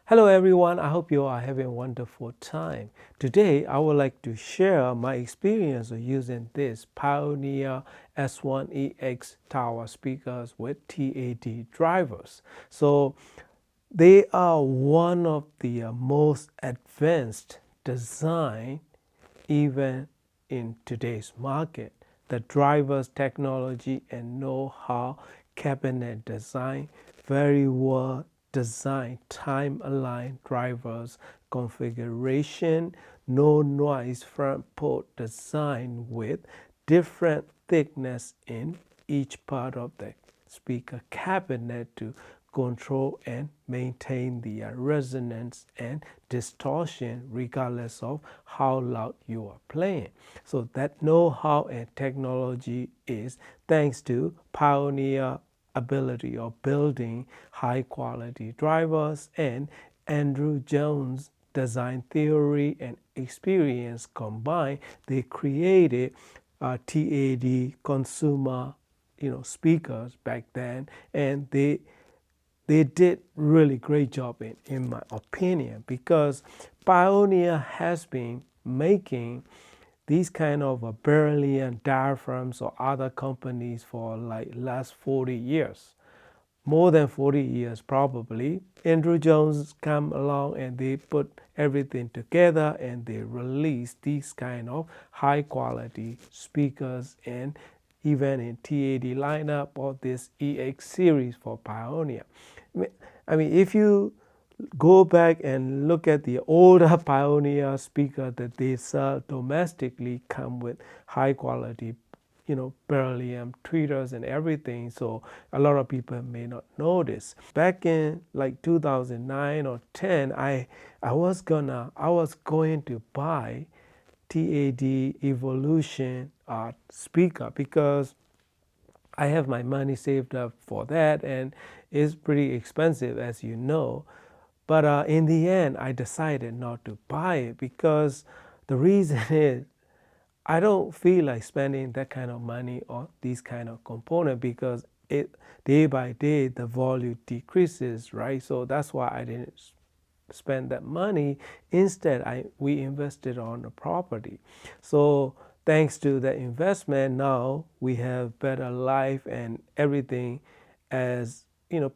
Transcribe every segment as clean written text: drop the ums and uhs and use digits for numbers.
Hello everyone, I hope you are having a wonderful time. Today I would like to share my experience of using this Pioneer S-1EX tower speakers with TAD drivers. So they are one of the most advanced design even in today's market. The drivers technology and know-how, cabinet design, very well designed time-aligned drivers, configuration, no noise front port design with different thickness in each part of the speaker cabinet to control and maintain the resonance and distortion regardless of how loud you are playing. So that know-how and technology is thanks to Pioneer ability of building high quality drivers and Andrew Jones design theory and experience combined. They created TAD consumer speakers back then, and they did really great job in my opinion, because Pioneer has been making these kind of Beryllium diaphragms or other companies for like last 40 years. More than 40 years probably. Andrew Jones come along and they put everything together and they release these kind of high quality speakers, and even in TAD lineup or this EX series for Pioneer. I mean, if you go back and look at the older Pioneer speaker that they sell domestically, come with high quality, beryllium tweeters and everything. So a lot of people may not know this. Back in like 2009 or 10, I was going to buy TAD Evolution speaker because I have my money saved up for that, and it's pretty expensive, as you know. But in the end, I decided not to buy it because the reason is I don't feel like spending that kind of money on these kind of components, because it day by day the volume decreases, right? So that's why I didn't spend that money. Instead, we invested on the property. So thanks to the investment, now we have better life and everything, as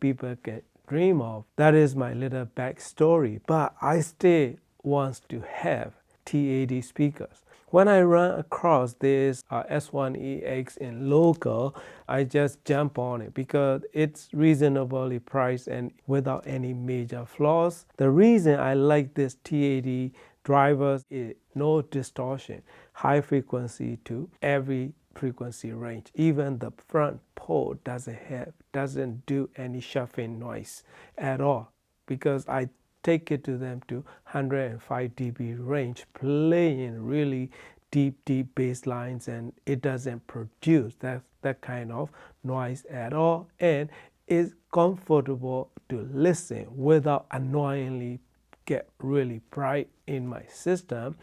people can dream of. That is my little backstory. But I still want to have TAD speakers. When I run across this S-1EX in local, I just jump on it because it's reasonably priced and without any major flaws. The reason I like this TAD drivers is no distortion, high frequency to every frequency range. Even the front port doesn't do any shuffling noise at all, because I take it to them to 105 dB range, playing really deep bass lines, and it doesn't produce that kind of noise at all, and it's comfortable to listen without annoyingly get really bright in my system.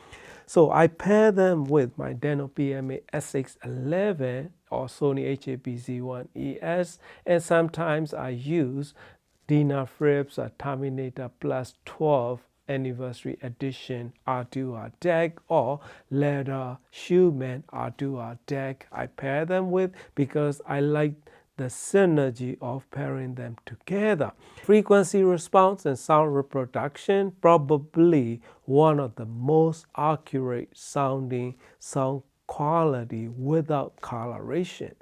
So I pair them with my Deno PMA S611 or Sony HAPZ-1ES, and sometimes I use Dina Fripp's Terminator Plus 12 Anniversary Edition R2R deck or Leather Shoeman R2R deck. I pair them with because I like the synergy of pairing them together. Frequency response and sound reproduction, probably one of the most accurate sounding sound quality without coloration.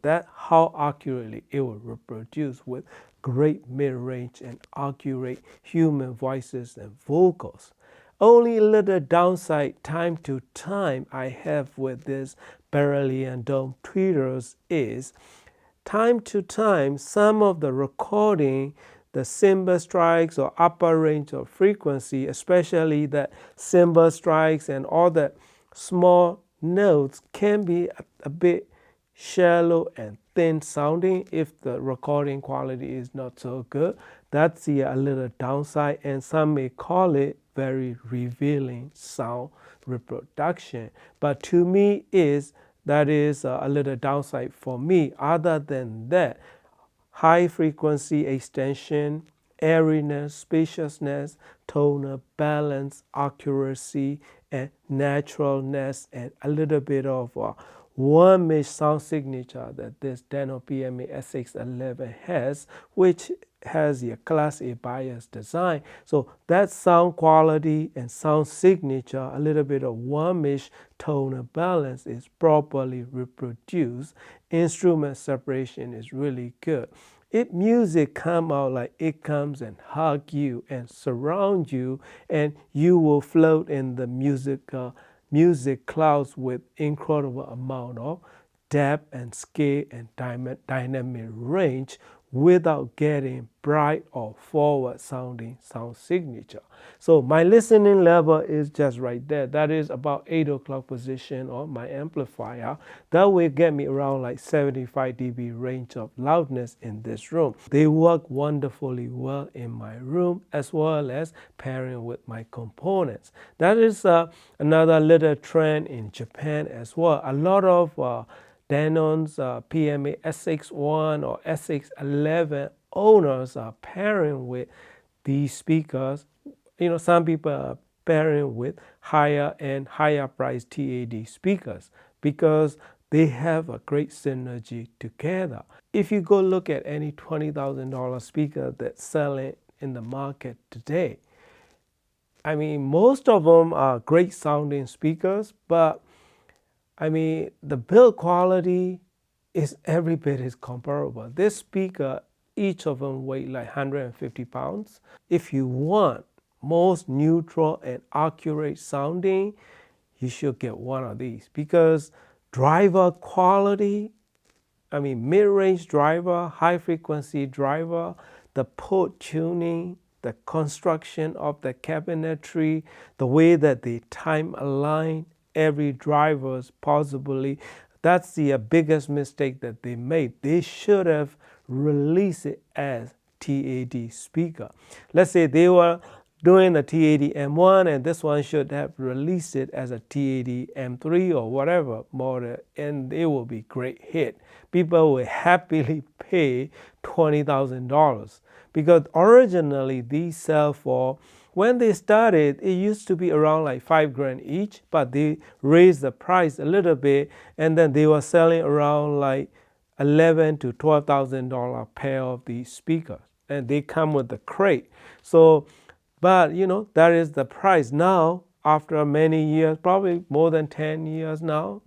That how accurately it will reproduce with great mid-range and accurate human voices and vocals. Only little downside time to time I have with this Beryllium dome tweeters is time to time some of the recording, the cymbal strikes or upper range of frequency, especially the cymbal strikes and all the small notes, can be a bit shallow and thin sounding if the recording quality is not so good. That's a little downside, and some may call it very revealing sound reproduction. But to me, that is a little downside for me. Other than that, high frequency extension airiness, spaciousness, tonal balance, accuracy, and naturalness, and a little bit of one-mesh sound signature that this Denon PMA S611 has, which has a Class A bias design. So that sound quality and sound signature, a little bit of one-mesh tonal balance is properly reproduced. Instrument separation is really good. If music come out like it comes and hug you and surround you, and you will float in the music clouds with incredible amount of depth and scale and dynamic range without getting bright or forward sounding sound signature. So my listening level is just right there. That is about 8 o'clock position on my amplifier. That will get me around like 75 dB range of loudness in this room. They work wonderfully well in my room as well as pairing with my components. That is another little trend in Japan as well. A lot of Denon's PMA S61 or S611 owners are pairing with these speakers. Some people are pairing with higher and higher priced TAD speakers because they have a great synergy together. If you go look at any $20,000 speaker that's selling in the market today, I mean, most of them are great sounding speakers, but the build quality is every bit is comparable. This speaker, each of them weigh like 150 pounds. If you want most neutral and accurate sounding, you should get one of these because driver quality, mid-range driver, high frequency driver, the port tuning, the construction of the cabinetry, the way that they time align every driver's possibly, that's the biggest mistake that they made. They should have released it as TAD speaker. Let's say they were doing the TAD M1 and this one should have released it as a TAD M3 or whatever model, and it will be great hit. People will happily pay $20,000 because originally these sell for, when they started, it used to be around like $5,000 each, but they raised the price a little bit, and then they were selling around like $11,000 to $12,000 pair of these speakers, and they come with the crate. So, but that is the price now. After many years, probably more than 10 years now,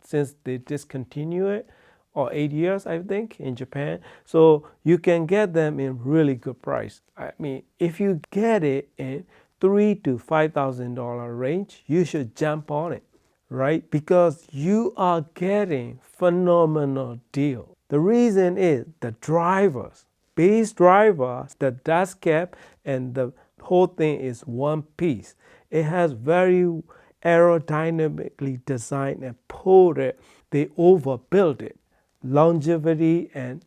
since they discontinued it, or 8 years, I think, in Japan. So you can get them in really good price. If you get it in $3,000 to $5,000 range, you should jump on it, right? Because you are getting phenomenal deal. The reason is the drivers, bass drivers, the dust cap, and the whole thing is one piece. It has very aerodynamically designed and pulled it. They overbuilt it. Longevity and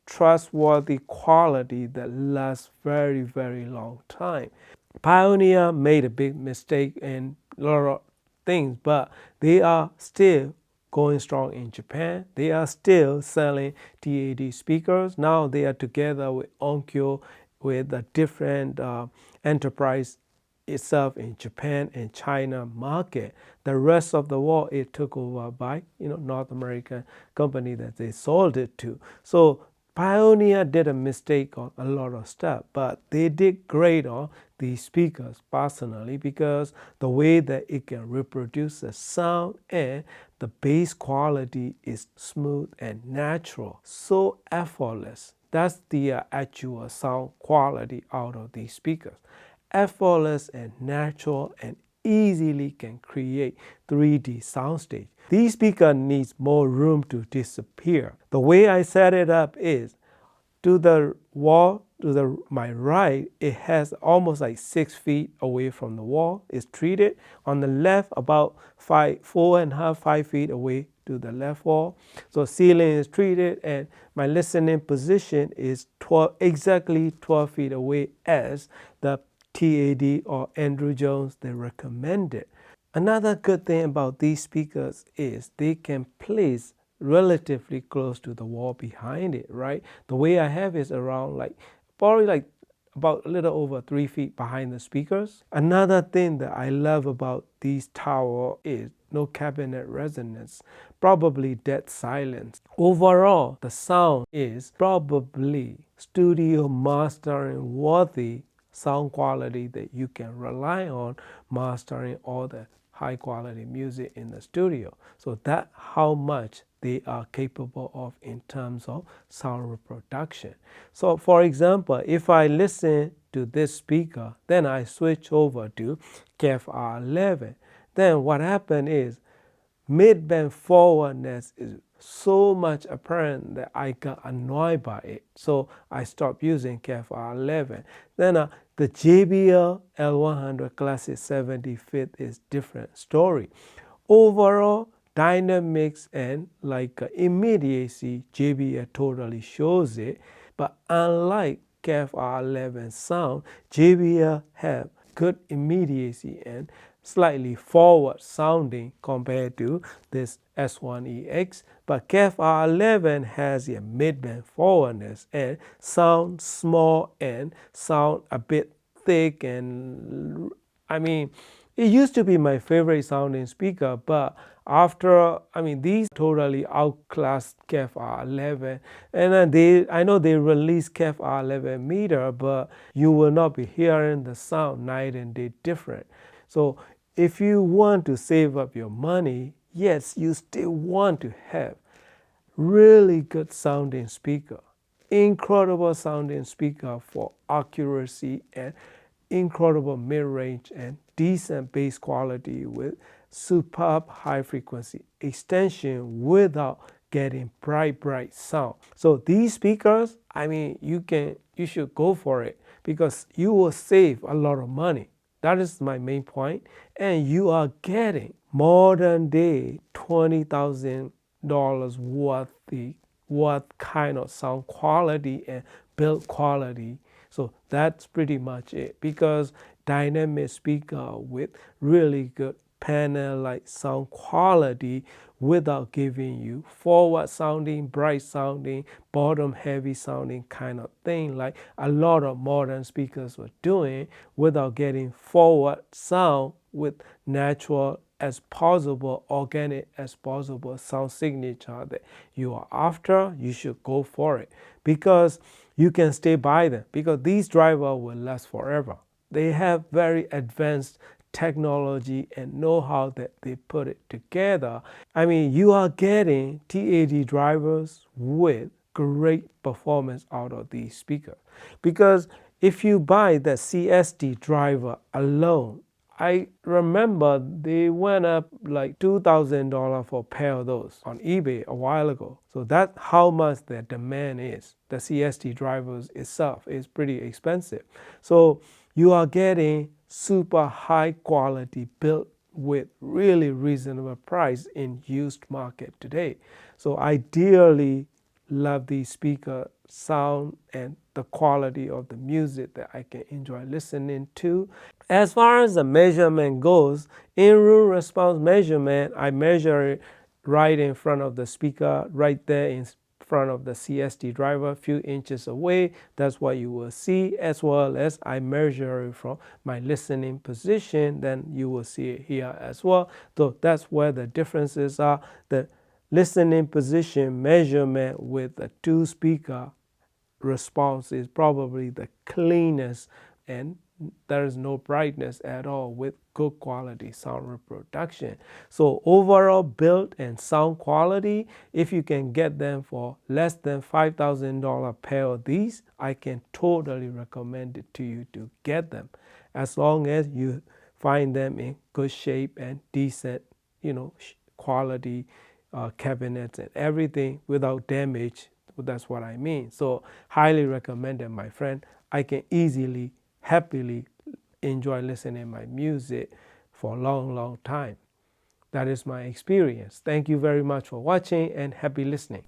trustworthy quality that lasts very, very long time. Pioneer made a big mistake in a lot of things, but they are still going strong in Japan. They are still selling TAD speakers. Now they are together with Onkyo with a different enterprise itself in Japan and China market. The rest of the world it took over by North American company that they sold it to. So Pioneer did a mistake on a lot of stuff, but they did great on these speakers personally because the way that it can reproduce the sound and the bass quality is smooth and natural, so effortless. That's the actual sound quality out of these speakers. Effortless and natural and easily can create 3D soundstage. These speaker needs more room to disappear. The way I set it up is to the wall, to my right, it has almost like 6 feet away from the wall. It's treated. On the left, about 4.5, 5 feet away to the left wall. So ceiling is treated, and my listening position is exactly 12 feet away as the TAD or Andrew Jones they recommended. Another good thing about these speakers is they can place relatively close to the wall behind it, right? The way I have is around like probably like about a little over 3 feet behind the speakers. Another thing that I love about these tower is no cabinet resonance, probably dead silence. Overall, the sound is probably studio mastering worthy sound quality that you can rely on mastering all the high quality music in the studio. So that's how much they are capable of in terms of sound reproduction. So for example, if I listen to this speaker, then I switch over to KEF R11, then what happened is mid-band forwardness is so much apparent that I got annoyed by it. So I stopped using KEF R11. Then the JBL L100 Classic 75th is different story. Overall, dynamics and immediacy, JBL totally shows it. But unlike KEF R11 sound, JBL have good immediacy and slightly forward sounding compared to this S-1EX, but KEF R11 has a mid-band forwardness and sound small and sound a bit thick, and it used to be my favorite sounding speaker, but after, these totally outclassed KEF R11, and then I know they released KEF R11 meter, but you will not be hearing the sound night and day different. So if you want to save up your money, yes, you still want to have really good sounding speaker, incredible sounding speaker for accuracy and incredible mid-range and decent bass quality with superb high frequency extension without getting bright sound. So these speakers, you should go for it because you will save a lot of money. That is my main point. And you are getting modern day $20,000 worth kind of sound quality and build quality. So that's pretty much it, because dynamic speaker with really good panel like sound quality without giving you forward sounding, bright sounding, bottom heavy sounding kind of thing like a lot of modern speakers were doing, without getting forward sound with natural as possible, organic as possible sound signature that you are after. You should go for it because you can stay by them, because these drivers will last forever. They have very advanced technology and know-how that they put it together. You are getting TAD drivers with great performance out of these speakers. Because if you buy the CST driver alone, I remember they went up like $2,000 for a pair of those on eBay a while ago. So that's how much their demand is. The CST drivers itself is pretty expensive. So you are getting super high quality built with really reasonable price in used market today. So I dearly love the speaker sound and the quality of the music that I can enjoy listening to. As far as the measurement goes, in-room response measurement, I measure it right in front of the speaker, right there in front of the CST driver, a few inches away. That's what you will see, as well as I measure it from my listening position. Then you will see it here as well. So that's where the differences are. The listening position measurement with the two speaker response is probably the cleanest, and there is no brightness at all with good quality sound reproduction. So overall build and sound quality, if you can get them for less than $5,000 pair of these, I can totally recommend it to you to get them, as long as you find them in good shape and decent, quality cabinets and everything without damage. That's what I mean. So highly recommended, my friend. I can easily, happily enjoy listening to my music for a long time. That is my experience. Thank you very much for watching and happy listening.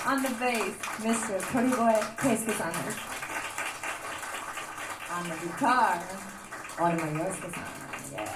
On the bass, Mr. Torigoe Keisuke-san. On the guitar, Orima Yosuke-san. Yeah.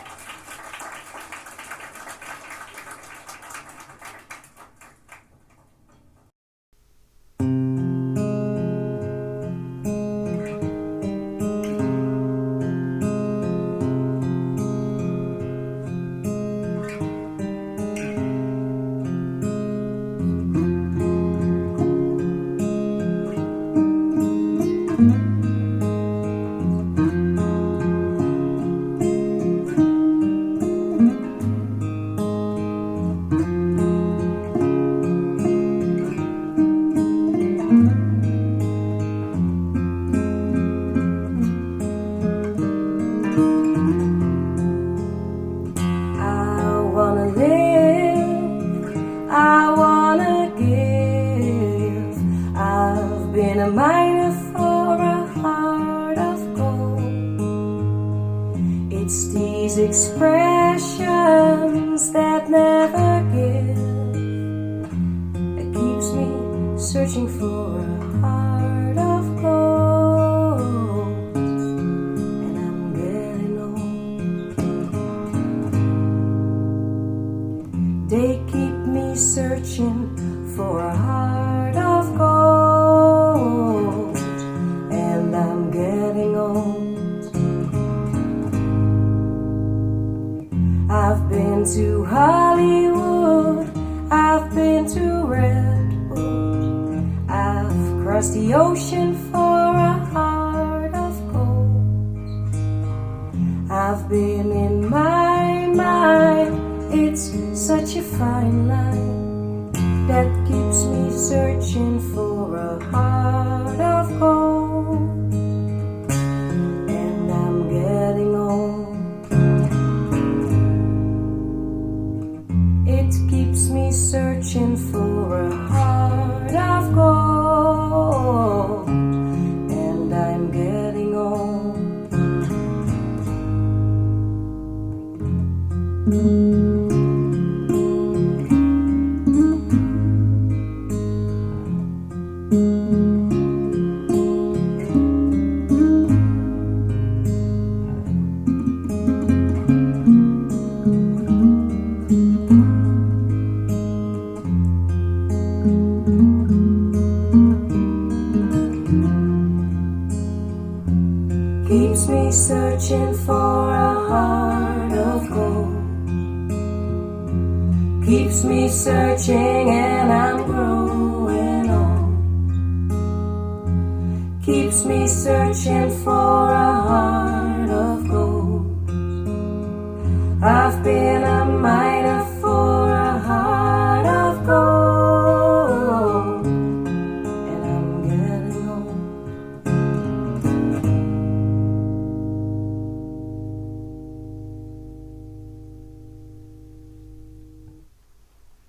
A miner for a heart of gold. It's these expressions that never give that keeps me searching for a heart of gold. And I'm getting old. They keep me searching for a heart of gold. I'm getting old. I've been to Hollywood, I've been to Redwood, I've crossed the ocean for a heart of gold. I've been in my mind, it's such a fine line that keeps me searching for a heart of gold. Keeps me searching for a heart of gold, and I'm getting old. Keeps me searching for a heart of gold. Keeps me searching and I'm growing old. Keeps me searching for a heart